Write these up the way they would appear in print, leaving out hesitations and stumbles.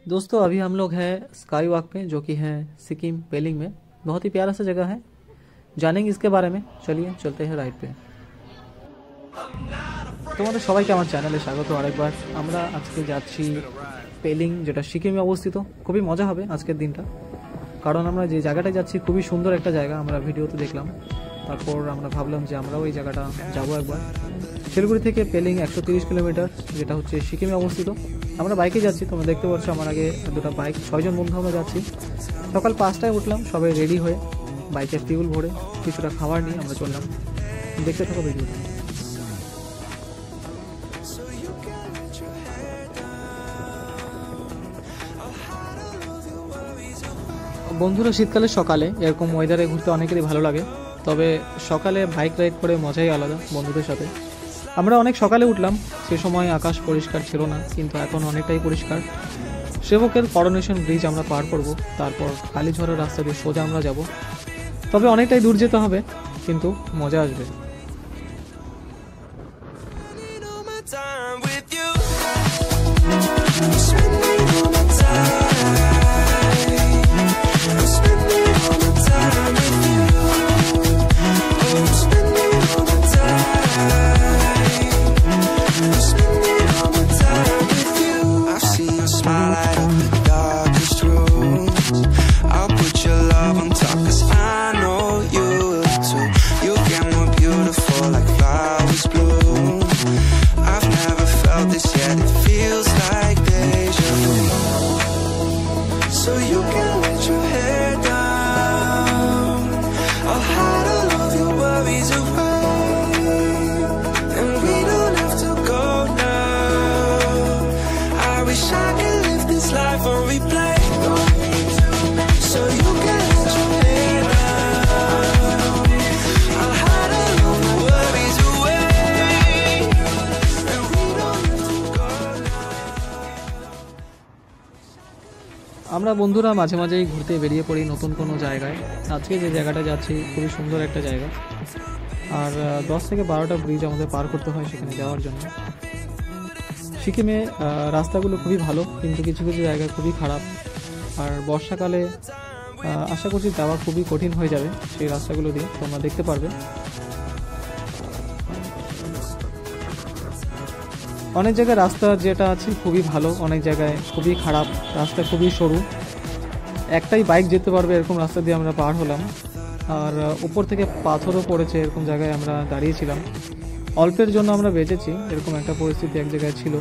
दोस्तों अभी हम लोग हैं स्काई वॉक पे, जो कि है सिक्किम पेलिंग में। बहुत ही प्यारा सा जगह है, जानेंगे इसके बारे में। चलिए चलते हैं राइड पे। তোমাদের সবাইকে আমার চ্যানেলে স্বাগত আরেকবার। আমরা আজকে যাচ্ছি পেলিং, যেটা সিকিমে অবস্থিত। খুবই মজা হবে আজকের দিনটা, কারণ আমরা যে জায়গাটায় যাচ্ছি খুবই সুন্দর একটা জায়গা, আমরা ভিডিওতে দেখলাম। তারপর আমরা ভাবলাম যে আমরাও এই জায়গাটা যাবো একবার। শিলিগুড়ি থেকে পেলিং 130 কিলোমিটার, যেটা হচ্ছে সিকিমে অবস্থিত। আমরা বাইকে যাচ্ছি, তোমরা দেখতে পাচ্ছ আমার আগে দুটো বাইক, 6 জন বন্ধু আমরা যাচ্ছি। সকাল 5টায় উঠলাম, সবাই রেডি হয়ে বাইকে ফিউল ভরে কিছুটা খাবার নিয়ে আমরা চললাম। দেখতে থাকো ভিডিওটা। বন্ধুরা, শীতকালে সকালে এরকম ওয়েদারে ঘুরতে অনেকেরই ভালো লাগে, তবে সকালে বাইক রাইড করে মজাই আলাদা বন্ধুদের সাথে। আমরা অনেক সকালে উঠলাম, সে সময় আকাশ পরিষ্কার ছিল না, কিন্তু এখন অনেকটাই পরিষ্কার। সেবকের করোনেশন ব্রিজ আমরা পার করব, তারপর কালীঝড়ের রাস্তা দিয়ে সোজা আমরা যাব। তবে অনেকটাই দূর যেতে হবে, কিন্তু মজা আসবে। আমরা বন্ধুরা মাঝে মাঝেই ঘুরতে বেরিয়ে পড়ি নতুন কোনো জায়গায়। আজকে যে জায়গাটা যাচ্ছি খুবই সুন্দর একটা জায়গা, আর 10 থেকে 12টা ব্রিজ আমাদের পার করতে হয় সেখানে যাওয়ার জন্য। সিকিমে রাস্তাগুলো খুবই ভালো, কিন্তু কিছু কিছু জায়গা খুবই খারাপ। আর বর্ষাকালে আশা করছি যাওয়া খুবই কঠিন হয়ে যাবে সেই রাস্তাগুলো দিয়ে, তোমরা দেখতে পারবে। অনেক জায়গায় রাস্তা যেটা আছে খুবই ভালো, অনেক জায়গায় খুবই খারাপ, রাস্তা খুবই সরু, একটাই বাইক যেতে পারবে এরকম রাস্তা দিয়ে আমরা পার হলাম। আর উপর থেকে পাথরও পড়েছে, এরকম জায়গায় আমরা দাঁড়িয়েছিলাম। অল্পের জন্য আমরা বেঁচেছি, এরকম একটা পরিস্থিতি এক জায়গায় ছিল।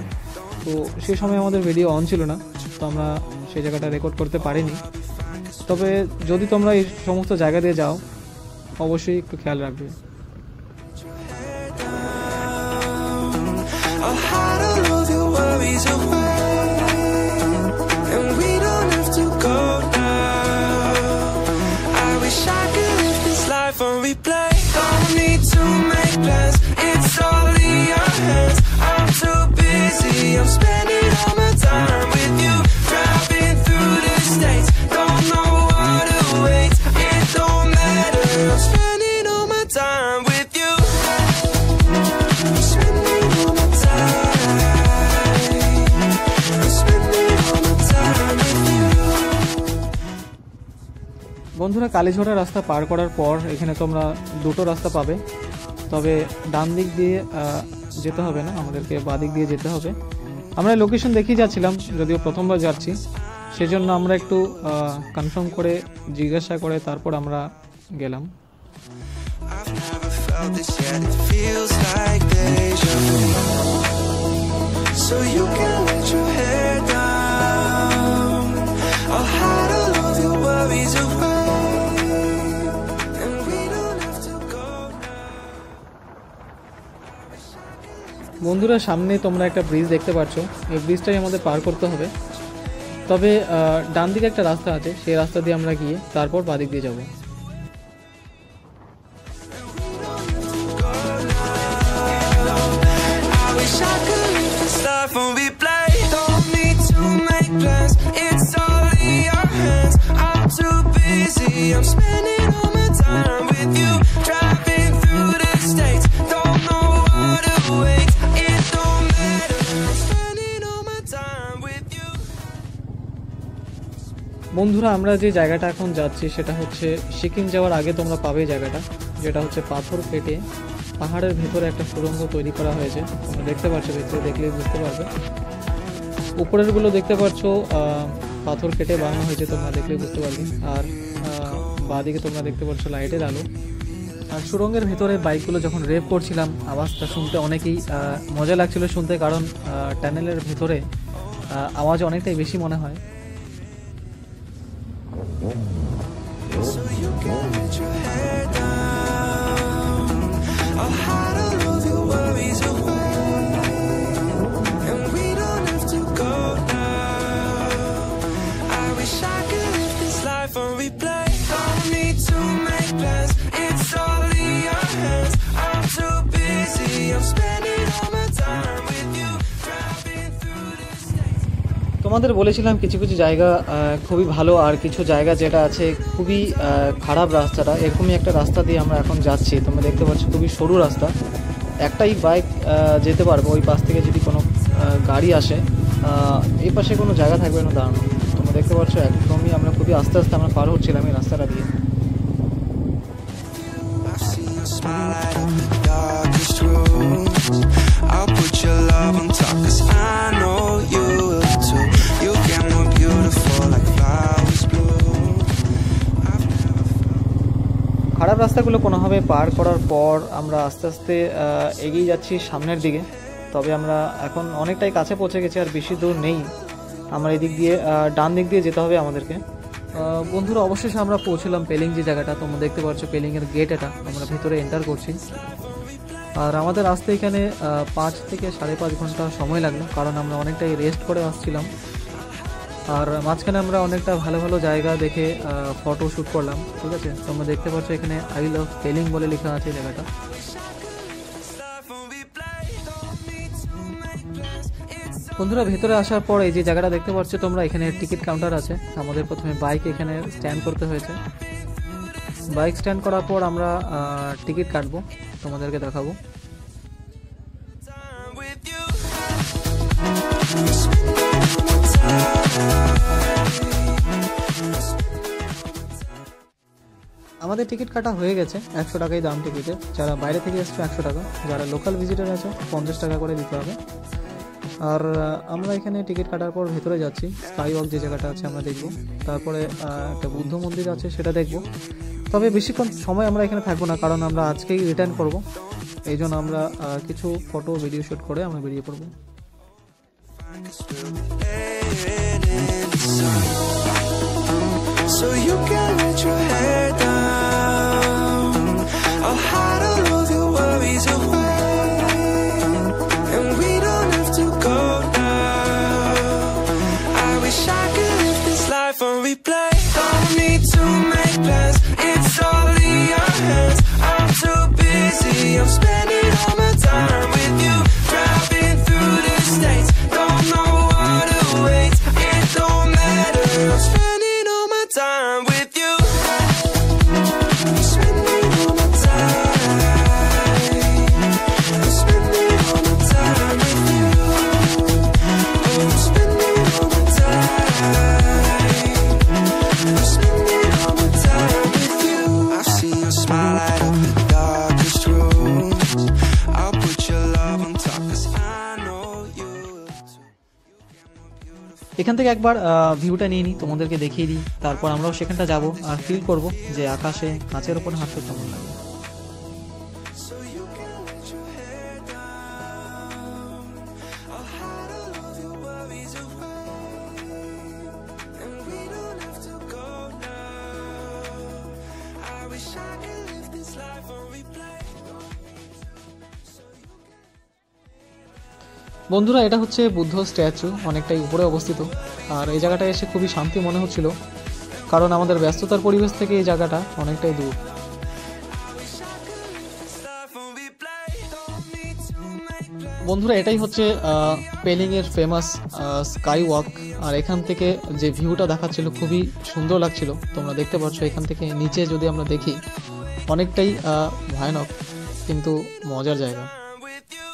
তো সে সময় আমাদের ভিডিও অন ছিল না, তো আমরা সেই জায়গাটা রেকর্ড করতে পারিনি। তবে যদি তোমরা এই সমস্ত জায়গা দিয়ে যাও, অবশ্যই একটু খেয়াল রাখবে। I'll hide all of your worries away, and we don't have to go now. I wish I could live this life on replay. Don't need to make plans, it's all in your hands. I'm too busy, I'm spending all my time with you. Driving through the states, don't know what awaits. It don't matter, I'm spending all my time with you. বন্ধুরা, কালীঝড়া রাস্তা পার করার পর এখানে তোমরা দুটো রাস্তা পাবে, তবে ডান দিক দিয়ে যেতে হবে না, আমাদেরকে বাঁ দিক দিয়ে যেতে হবে। আমরা লোকেশন দেখিয়ে যাচ্ছিলাম, যদিও প্রথমবার যাচ্ছি, সেজন্য আমরা একটু কনফার্ম করে জিজ্ঞাসা করে তারপর আমরা গেলাম। So you can let your hair down, I'll hide all of your worries away, and we don't have to go now. বন্ধুরা, সামনে তোমরা একটা ব্রিজ দেখতে পাচ্ছ, এই ব্রিজটাই আমাদের পার করতে হবে। তবে ডান দিকে একটা রাস্তা আছে, সেই রাস্তা দিয়ে আমরা গিয়ে তারপর বাঁ দিক দিয়ে যাবো। On replay, don't need to make plans, it's all in your hands. I'm too busy, I'm spending all my time with you. Driving through the states, don't know what awaits. It don't matter, I'm spending all my time with you. বন্ধুরা আমরা যে জায়গাটা এখন যাচ্ছি সেটা হচ্ছে সিকিম যাওয়ার আগে তোমরা পাবে জায়গাটা, যেটা হচ্ছে পাথর কেটে পাহাড়ের ভেতরে একটা সুড়ঙ্গ তৈরি করা হয়েছে। তোমরা দেখতে পাচ্ছ, ভেতরে দেখলে বুঝতে পারবে। উপরেরগুলো দেখতে পাচ্ছ পাথর কেটে বানানো হয়েছে, তোমরা দেখলে বুঝতে পারবে। আর বাঁদিকে তোমরা দেখতে পাচ্ছ লাইটের আলো। আর সুড়ঙ্গের ভেতরে বাইকগুলো যখন রেভ করছিলাম, আওয়াজটা শুনতে অনেকেই মজা লাগছিল শুনতে, কারণ টানেলের ভেতরে আওয়াজ অনেকটাই বেশি মনে হয়। So you can let your head down. I'll hide all of your worries away, and we don't have to go now. I wish I could live this life on replay. Don't need to make plans, it's all in your hands. I'm too busy, I'm spending all my time with you, driving through the states. তোমাদের বলেছিলাম কিছু কিছু জায়গা খুবই ভালো, আর কিছু জায়গা যেটা আছে খুবই খারাপ রাস্তাটা। এরকমই একটা রাস্তা দিয়ে আমরা এখন যাচ্ছি। তোমরা দেখতে পাচ্ছ খুবই সরু রাস্তা, একটাই বাইক যেতে পারবে। ওই পাশ থেকে যদি কোনো গাড়ি আসে, এই পাশে কোনো জায়গা থাকবে না দাঁড়ানো। তোমরা দেখতে পাচ্ছ একদমই আমরা খুবই আস্তে আস্তে আমরা পার হচ্ছিলাম এই রাস্তাটা দিয়ে। I've seen your smile light up the darkest rooms. I'll put your love on top, 'cause I know you will too. You get more beautiful like flowers bloom. I've never felt খারাপ রাস্তাগুলো কোনোভাবে পার করার পর আমরা আস্তে আস্তে এগিয়ে যাচ্ছি সামনের দিকে। তবে আমরা এখন অনেকটাই কাছে পৌঁছে গেছি, আর বেশি দূর নেই। আমরা এদিক দিয়ে ডান দিক দিয়ে যেতে হবে আমাদেরকে। বন্ধুরা অবশেষে আমরা পৌঁছলাম পেলিং যে জায়গাটা। তোমরা দেখতে পাচ্ছ পেলিংয়ের গেট, এটা আমরা ভেতরে এন্টার করছি। আর আমাদের আসতে এখানে 5 থেকে 5.5 ঘন্টা সময় লাগলো, কারণ আমরা অনেকটাই রেস্ট করে আসছিলাম। আর মাঝখানে আমরা অনেকটা ভালো ভালো জায়গা দেখে ফটো শ্যুট করলাম। ঠিক আছে, তোমরা দেখতে পাচ্ছ এখানে আই লাভ পেলিং বলে লেখা আছে জায়গাটা। life on replay. Don't need to make plans, it's বন্ধুরা ভেতরে আসার পর এই যে জায়গাটা দেখতে পাচ্ছ তোমরা, এখানে টিকিট কাউন্টার আছে। আমাদের প্রথমে বাইক এখানে স্ট্যান্ড করতে হয়েছে। বাইক স্ট্যান্ড করার পর আমরা টিকিট কাটবো, তোমাদেরকে দেখাবো। time with you. আমাদের টিকিট কাটা হয়ে গেছে। 100 টাকাই দাম টিকিটের। যারা বাইরে থেকে এসছে 100 টাকা, যারা লোকাল ভিজিটার আছে 50 টাকা করে দিতে হবে। আর আমরা এখানে টিকিট কাটার পর ভেতরে যাচ্ছি। স্কাই ওয়াক যে জায়গাটা আছে আমরা দেখব। তারপরে একটা বুদ্ধ মন্দির আছে, সেটা দেখব। তবে বেশিক্ষণ সময় আমরা এখানে থাকবো না, কারণ আমরা আজকেই রিটার্ন করব। এই জন্য আমরা কিছু ফটো ভিডিও শ্যুট করে আমরা বেরিয়ে পড়বো। So you can let your head down. I'll hide all of your worries away, and we don't have to go now. I wish I could live this life on replay. Don't need to make plans, it's all in your hands. I'm too busy, I'm spending all my time with you, driving through the states. Don't know what awaits, it don't matter. I'm spending all my time with you. I'm spending all my time. I'm spending all my time with you. Oh, I'm spending all my time. I'm spending all my time with you. I've seen your smile light up the darkest rooms. I'll put your love on top, 'cause I know you will too. এখান থেকে একবার ভিউটা নিয়ে নিই, তোমাদেরকে দেখিয়ে দিই। তারপর আমরাও সেখানটা যাব আর ফিল করব যে আকাশে কাঁচের ওপর হাঁটতে কেমন লাগে। So you can let your head down. I'll hide all of your worries away, and we don't have to go now. I wish I could live this life on replay. বন্ধুরা এটা হচ্ছে বুদ্ধ স্ট্যাচু, অনেকটাই উপরে অবস্থিত। আর এই জায়গাটায় এসে খুবই শান্তি মনে হচ্ছিল, কারণ আমাদের ব্যস্ততার পরিবেশ থেকে এই জায়গাটা অনেকটাই দূর। Life on replay. Don't need to make plans. বন্ধুরা এটাই হচ্ছে পেলিংয়ের ফেমাস স্কাই ওয়াক। আর এখান থেকে যে ভিউটা দেখাচ্ছিল খুবই সুন্দর লাগছিল। তোমরা দেখতে পাচ্ছ এখান থেকে নিচে যদি আমরা দেখি, অনেকটাই ভয়ানক কিন্তু মজার জায়গা। With you.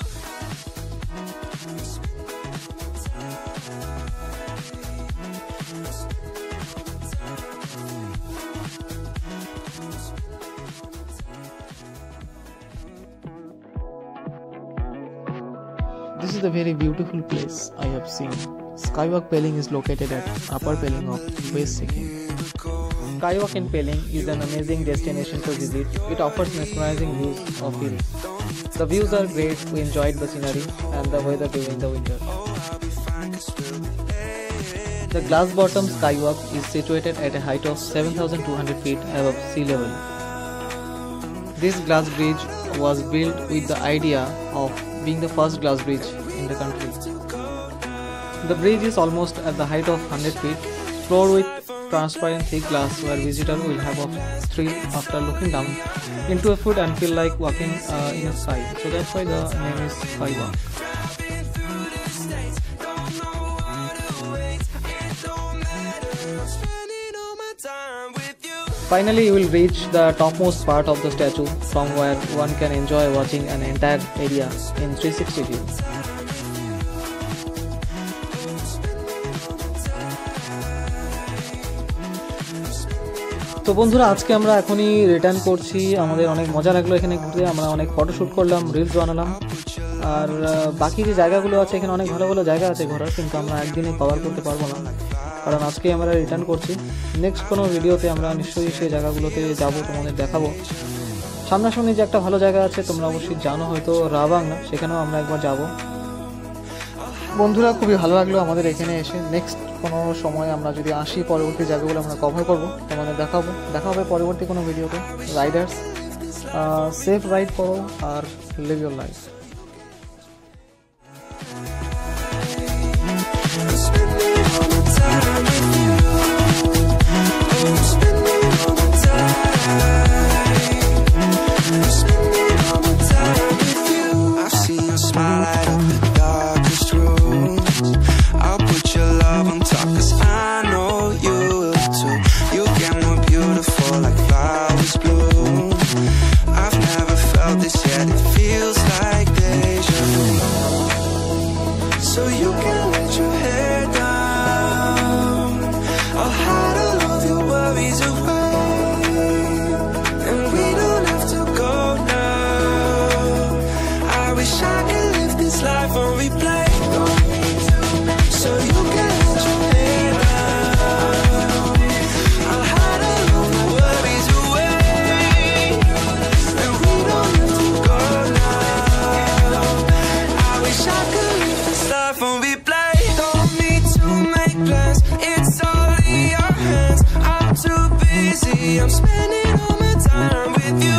This is a very beautiful place I have seen. Skywalk Peling is located at Upper Peling of West Sikkim. Skywalk in Peling is an amazing destination to visit. It offers mesmerizing views of hills. The views are great. We enjoyed the scenery and the weather during the winter. The Glass Bottom Skywalk is situated at a height of 7,200 feet above sea level. This glass bridge was built with the idea of being the first glass bridge in the country. The bridge is almost at the height of 100 feet, floored with transparent thick glass where visitors will have a thrill after looking down into a foot and feel like walking in a sky. So that's why the name is Skywalk. Finally, you will reach the topmost part of the statue, from where one can enjoy watching an entire area in 360 view. তো বন্ধুরা, আজকে আমরা এখনই return করছি। আমাদের অনেক মজা লাগলো এখানে ঘুরতে, আমরা অনেক ফটোশ্যুট করলাম, রিলস বানালাম। আর বাকি যে জায়গাগুলো আছে, এখানে অনেক ভালো ভালো জায়গা আছে ঘোরার, কিন্তু আমরা একদিনে কভার করতে পারবো না, কারণ আজকে আমরা রিটার্ন করছি। নেক্সট কোনো ভিডিওতে আমরা নিশ্চয়ই সেই জায়গাগুলোতে যাব, তোমাদের দেখাবো। সামনাসামনি যে একটা ভালো জায়গা আছে, তোমরা অবশ্যই জানো হয়তো, রাবাংলা, সেখানেও আমরা একবার যাব। বন্ধুরা, খুবই ভালো লাগলো আমাদের এখানে এসে। নেক্সট কোনো সময় আমরা যদি আসি, পরবর্তী জায়গাগুলো আমরা কভার করবো, তোমাদের দেখা হবে পরবর্তী কোনো ভিডিওতে। রাইডার্স, সেফ রাইড করো আর live your life. I'm spending all my time with you.